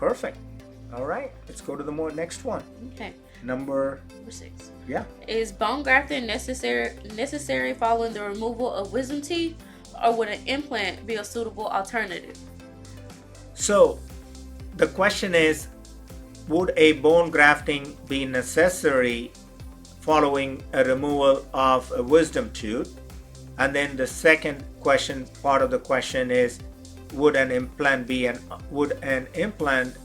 Perfect. All right, let's go to the next one. Okay. Number 6. Yeah. Is bone grafting necessary following the removal of wisdom teeth, or would an implant be a suitable alternative? So the question is, would a bone grafting be necessary following a removal of a wisdom tooth? And then the second question, part of the question is, would an implant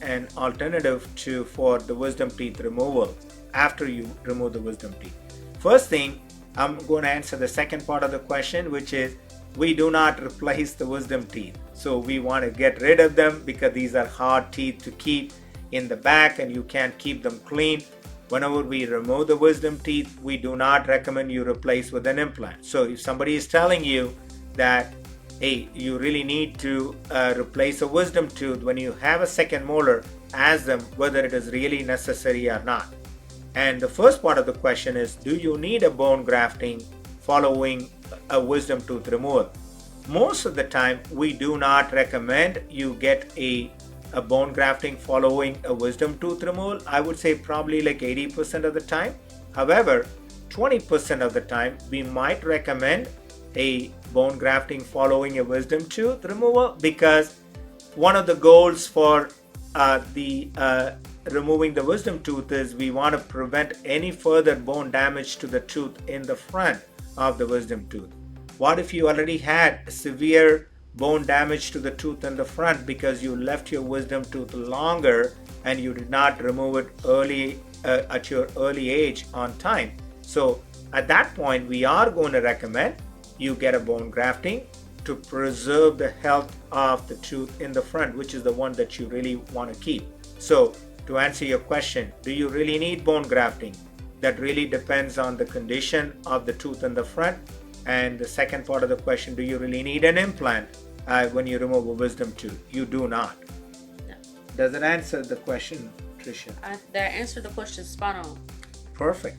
an alternative to for the wisdom teeth removal after you remove the wisdom teeth? First thing, I'm going to answer the second part of the question, which is we do not replace the wisdom teeth. So we want to get rid of them because these are hard teeth to keep in the back and you can't keep them clean. Whenever we remove the wisdom teeth, we do not recommend you replace with an implant. So if somebody is telling you that, hey, you really need to replace a wisdom tooth when you have a second molar, ask them whether it is really necessary or not. And the first part of the question is, do you need a bone grafting following a wisdom tooth removal? Most of the time, we do not recommend you get a bone grafting following a wisdom tooth removal. I would say probably like 80% of the time. However, 20% of the time, we might recommend a bone grafting following a wisdom tooth removal, because one of the goals for removing the wisdom tooth is we want to prevent any further bone damage to the tooth in the front of the wisdom tooth. What if you already had severe bone damage to the tooth in the front because you left your wisdom tooth longer and you did not remove it early at your early age on time? So at that point, we are going to recommend you get a bone grafting to preserve the health of the tooth in the front, which is the one that you really want to keep. So to answer your question, do you really need bone grafting? That really depends on the condition of the tooth in the front. And the second part of the question, do you really need an implant when you remove a wisdom tooth? You do not. No. Does it answer the question, Tricia? That answered the question spot on. Perfect.